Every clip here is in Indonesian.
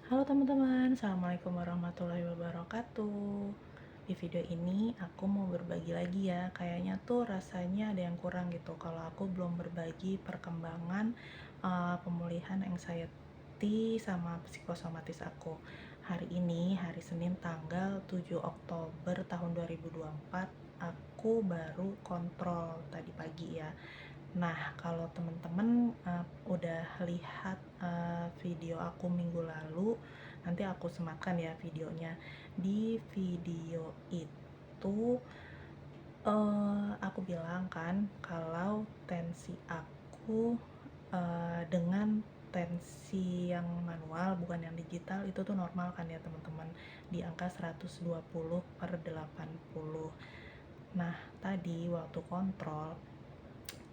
Halo teman-teman, Assalamualaikum warahmatullahi wabarakatuh. Di video ini aku mau berbagi lagi ya. Kayaknya tuh rasanya ada yang kurang gitu kalau aku belum berbagi perkembangan pemulihan anxiety sama psikosomatis aku. Hari ini, hari Senin tanggal 7 Oktober tahun 2024, aku baru kontrol tadi pagi ya. Nah, kalau teman-teman udah lihat video aku minggu lalu, nanti aku sematkan ya videonya. Di video itu aku bilang kan kalau tensi aku dengan tensi yang manual bukan yang digital itu tuh normal kan ya teman-teman, di angka 120/80. Nah, tadi waktu kontrol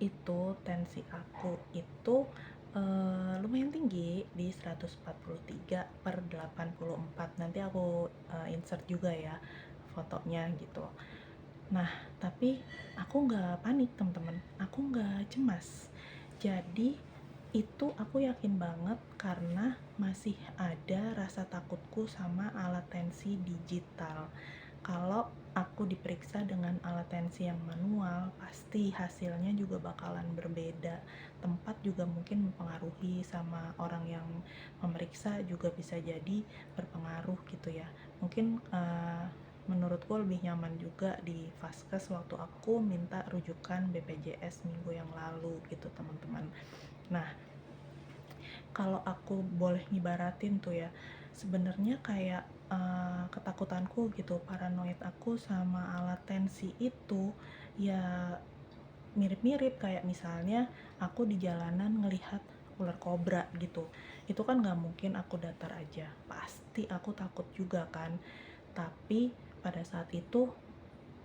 itu tensi aku itu lumayan tinggi di 143/84. Nanti aku insert juga ya fotonya gitu. Nah, tapi aku nggak panik teman-teman, aku nggak cemas. Jadi itu aku yakin banget karena masih ada rasa takutku sama alat tensi digital. Kalau aku diperiksa dengan alat tensi yang manual, pasti hasilnya juga bakalan berbeda. Tempat juga mungkin mempengaruhi, sama orang yang memeriksa juga bisa jadi berpengaruh gitu ya. Mungkin menurutku lebih nyaman juga di Vaskes waktu aku minta rujukan BPJS minggu yang lalu gitu teman-teman. Nah, kalau aku boleh ngibaratin tuh ya, sebenarnya kayak ketakutanku gitu, paranoid aku sama alat tensi itu ya mirip-mirip kayak misalnya aku di jalanan ngelihat ular kobra gitu. Itu kan nggak mungkin aku datar aja, pasti aku takut juga kan. Tapi pada saat itu,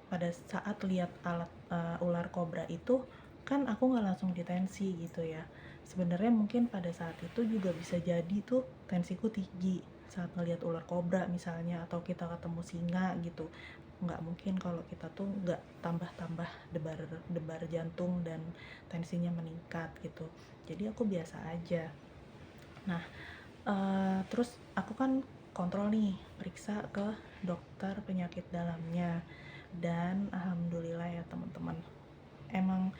pada saat lihat alat ular kobra itu kan aku nggak langsung ditensi gitu ya. Sebenarnya mungkin pada saat itu juga bisa jadi tuh tensiku tinggi saat ngelihat ular kobra misalnya, atau kita ketemu singa gitu. Nggak mungkin kalau kita tuh nggak tambah-tambah debar jantung dan tensinya meningkat gitu. Jadi aku biasa aja. Nah, terus aku kan kontrol nih, periksa ke dokter penyakit dalamnya, dan alhamdulillah ya teman-teman, emang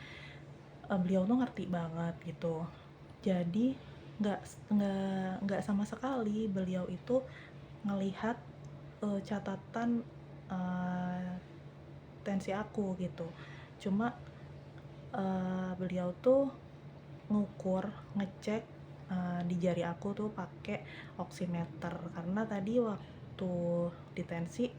beliau tuh ngerti banget gitu. Jadi nggak nggak sama sekali beliau itu ngelihat catatan uh, tensi aku gitu. Cuma beliau tuh ngukur, ngecek di jari aku tuh pakai oximeter, karena tadi waktu ditensi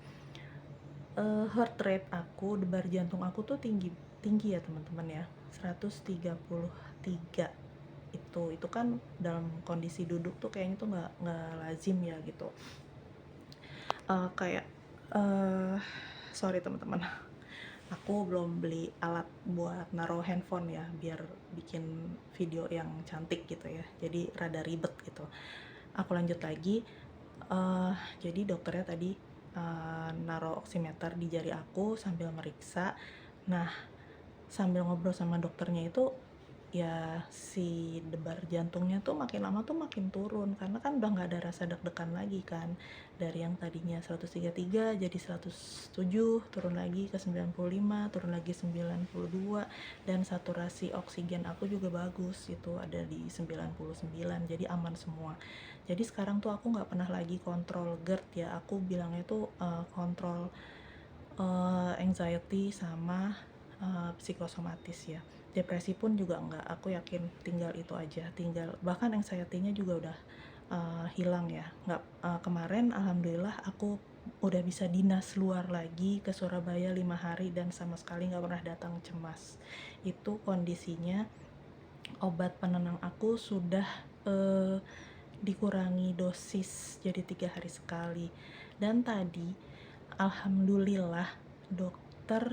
heart rate aku, debar jantung aku tuh tinggi tinggi ya teman-teman ya, 133. Itu kan dalam kondisi duduk tuh kayaknya tuh nggak lazim ya gitu. Kayak sorry teman-teman, aku belum beli alat buat naruh handphone ya, biar bikin video yang cantik gitu ya, jadi rada ribet gitu. Aku lanjut lagi. Jadi dokternya tadi naruh oximeter di jari aku sambil meriksa. Nah, sambil ngobrol sama dokternya itu ya, si debar jantungnya tuh makin lama tuh makin turun, karena kan udah nggak ada rasa deg-degan lagi kan, dari yang tadinya 133 jadi 107, turun lagi ke 95, turun lagi 92, dan saturasi oksigen aku juga bagus, itu ada di 99, jadi aman semua. Jadi sekarang tuh aku nggak pernah lagi kontrol GERD ya, aku bilangnya tuh kontrol anxiety sama psikosomatis ya. Depresi pun juga enggak, aku yakin tinggal itu aja, tinggal bahkan anxiety-nya juga udah hilang ya. Nggak, kemarin alhamdulillah aku udah bisa dinas luar lagi ke Surabaya 5 hari dan sama sekali nggak pernah datang cemas. Itu kondisinya obat penenang aku sudah dikurangi dosis jadi 3 hari sekali. Dan tadi alhamdulillah dokter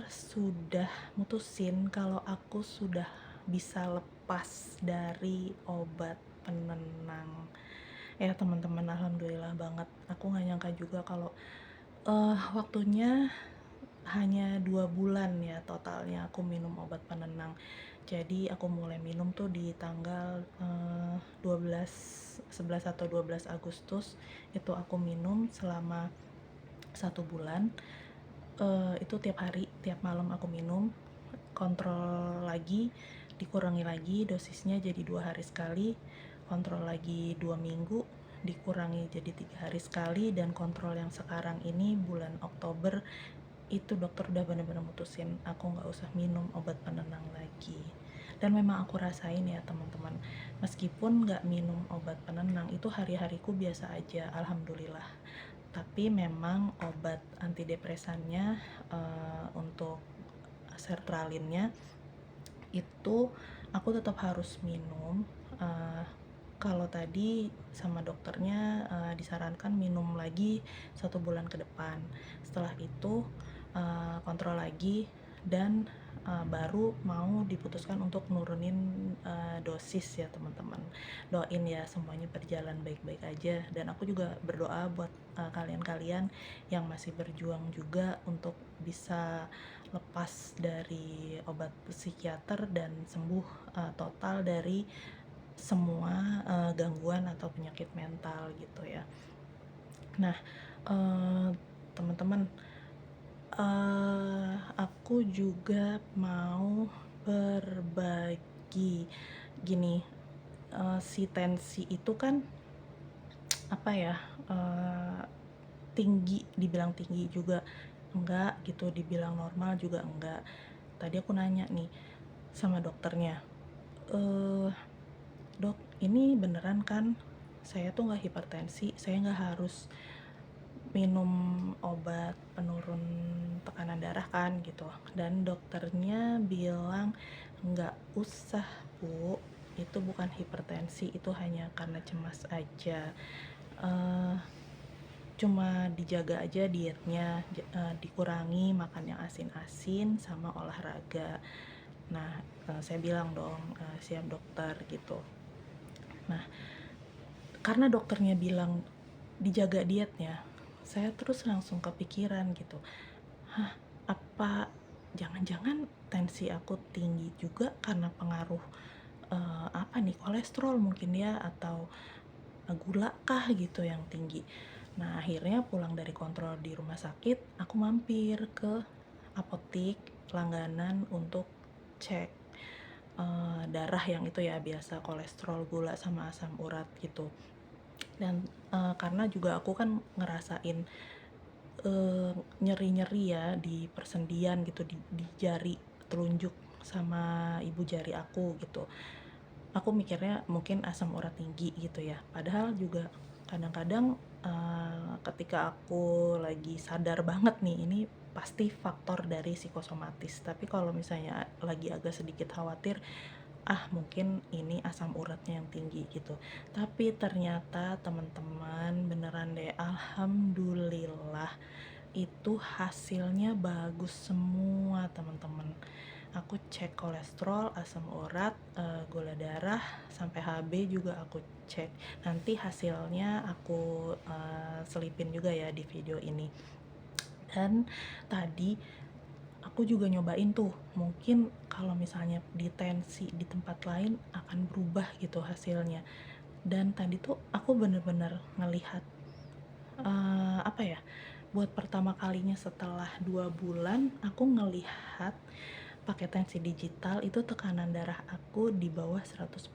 sudah mutusin kalau aku sudah bisa lepas dari obat penenang. Ya teman-teman, alhamdulillah banget. Aku nggak nyangka juga kalau waktunya hanya 2 bulan ya totalnya aku minum obat penenang. Jadi aku mulai minum tuh di tanggal 12, 11 atau 12 Agustus. Itu aku minum selama 1 bulan. Itu tiap hari, tiap malam aku minum. Kontrol lagi, dikurangi lagi dosisnya jadi 2 hari sekali. Kontrol lagi 2 minggu, dikurangi jadi 3 hari sekali. Dan kontrol yang sekarang ini bulan Oktober, itu dokter udah bener-bener mutusin aku nggak usah minum obat penenang lagi. Dan memang aku rasain ya teman-teman, meskipun nggak minum obat penenang itu hari-hariku biasa aja, alhamdulillah. Tapi memang obat antidepresannya, untuk sertralinnya itu aku tetap harus minum. Kalau tadi sama dokternya disarankan minum lagi 1 bulan ke depan. Setelah itu kontrol lagi, dan baru mau diputuskan untuk nurunin dosis ya teman-teman. Doain ya semuanya berjalan baik-baik aja, dan aku juga berdoa buat kalian-kalian yang masih berjuang juga untuk bisa lepas dari obat psikiater dan sembuh total dari semua gangguan atau penyakit mental gitu ya. Nah, teman-teman, aku juga mau berbagi gini. Si tensi itu kan apa ya, tinggi, dibilang tinggi juga enggak gitu, dibilang normal juga enggak. Tadi aku nanya nih sama dokternya, dok, ini beneran kan saya tuh nggak hipertensi, saya nggak harus minum obat penurun tekanan darah kan gitu. Dan dokternya bilang nggak usah bu, itu bukan hipertensi, itu hanya karena cemas aja. Cuma dijaga aja dietnya, dikurangi makan yang asin-asin sama olahraga. Nah, saya bilang dong, siap dokter gitu. Nah, karena dokternya bilang dijaga dietnya, saya terus langsung kepikiran gitu, apa jangan-jangan tensi aku tinggi juga karena pengaruh apa nih, kolesterol mungkin ya, atau gula kah gitu yang tinggi. Nah, akhirnya pulang dari kontrol di rumah sakit, aku mampir ke apotik langganan untuk cek darah yang itu ya, biasa kolesterol, gula, sama asam urat gitu. Dan karena juga aku kan ngerasain nyeri-nyeri ya di persendian gitu, di jari telunjuk sama ibu jari aku gitu. Aku mikirnya mungkin asam urat tinggi gitu ya, padahal juga kadang-kadang ketika aku lagi sadar banget nih ini pasti faktor dari psikosomatis, tapi kalau misalnya lagi agak sedikit khawatir, mungkin ini asam uratnya yang tinggi gitu. Tapi ternyata teman-teman, beneran deh, alhamdulillah itu hasilnya bagus semua teman-teman. Aku cek kolesterol, asam urat, gula darah, sampai HB juga aku cek. Nanti hasilnya aku selipin juga ya di video ini. Dan tadi aku juga nyobain tuh, mungkin kalau misalnya di tensi di tempat lain akan berubah gitu hasilnya. Dan tadi tuh aku bener-bener ngelihat apa ya, buat pertama kalinya setelah 2 bulan aku ngelihat pakai tensi digital itu tekanan darah aku di bawah 140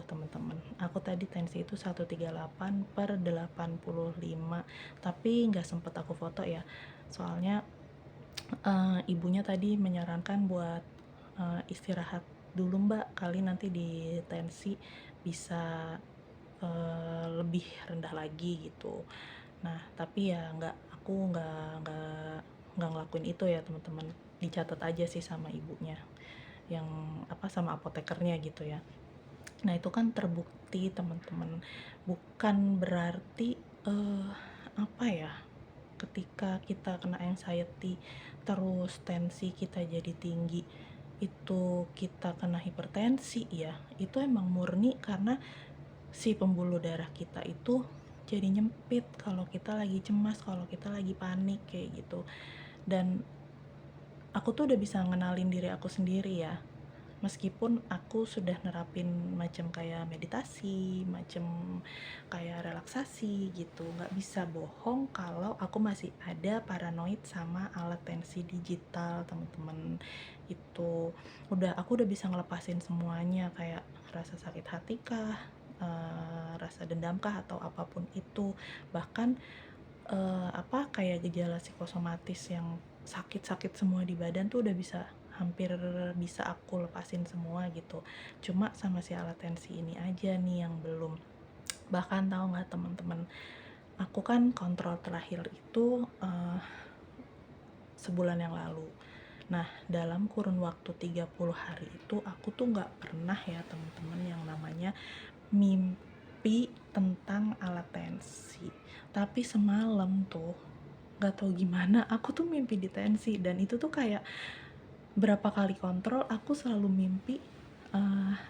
teman-teman. Aku tadi tensi itu 138/85, tapi nggak sempet aku foto ya, soalnya ibunya tadi menyarankan buat istirahat dulu mbak, kali nanti di tensi bisa lebih rendah lagi gitu. Nah tapi ya aku nggak ngelakuin itu ya teman-teman, dicatat aja sih sama ibunya, yang sama apotekernya gitu ya. Nah itu kan terbukti teman-teman, bukan berarti apa ya, ketika kita kena anxiety terus tensi kita jadi tinggi itu kita kena hipertensi ya. Itu emang murni karena si pembuluh darah kita itu jadi nyempit kalau kita lagi cemas, kalau kita lagi panik kayak gitu. Dan aku tuh udah bisa ngenalin diri aku sendiri ya, meskipun aku sudah nerapin macam kayak meditasi, macam kayak relaksasi gitu, nggak bisa bohong kalau aku masih ada paranoid sama alat tensi digital, teman-teman. Itu aku udah bisa ngelepasin semuanya, kayak rasa sakit hati kah, rasa dendam kah, atau apapun itu. Bahkan kayak gejala psikosomatis yang sakit-sakit semua di badan tuh udah hampir bisa aku lepasin semua gitu. Cuma sama si alat tensi ini aja nih yang belum. Bahkan tahu nggak teman-teman, aku kan kontrol terakhir itu sebulan yang lalu. Nah, dalam kurun waktu 30 hari itu aku tuh nggak pernah ya teman-teman yang namanya mimpi tentang alat tensi. Tapi semalam tuh nggak tahu gimana aku tuh mimpi di tensi, dan itu tuh kayak berapa kali kontrol aku selalu mimpi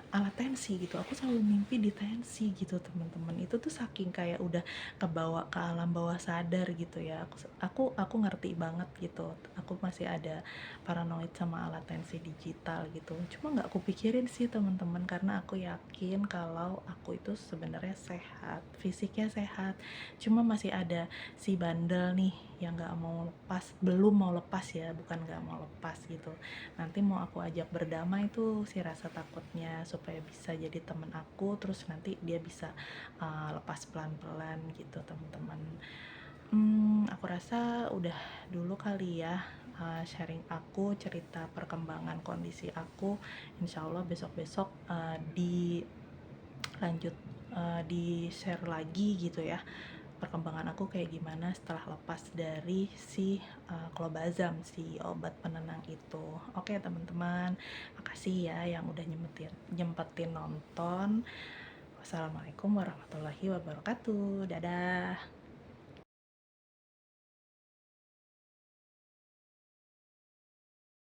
alat tensi gitu. Aku selalu mimpi di tensi gitu teman-teman. Itu tuh saking kayak udah kebawa ke alam bawah sadar gitu ya. Aku ngerti banget gitu. Aku masih ada paranoid sama alat tensi digital gitu. Cuma nggak aku pikirin sih teman-teman, karena aku yakin kalau aku itu sebenarnya sehat, fisiknya sehat. Cuma masih ada si bandel nih yang nggak mau lepas, belum mau lepas ya, bukan nggak mau lepas gitu. Nanti mau aku ajak berdamai tuh si rasa takutnya, supaya bisa jadi temen aku, terus nanti dia bisa lepas pelan-pelan gitu teman-teman. Aku rasa udah dulu kali ya sharing aku, cerita perkembangan kondisi aku. Insya Allah besok-besok dilanjut, di share lagi gitu ya, perkembangan aku kayak gimana setelah lepas dari si Clobazam, si obat penenang itu. Oke teman-teman, makasih ya yang udah nyempetin nonton. Wassalamualaikum warahmatullahi wabarakatuh. Dadah.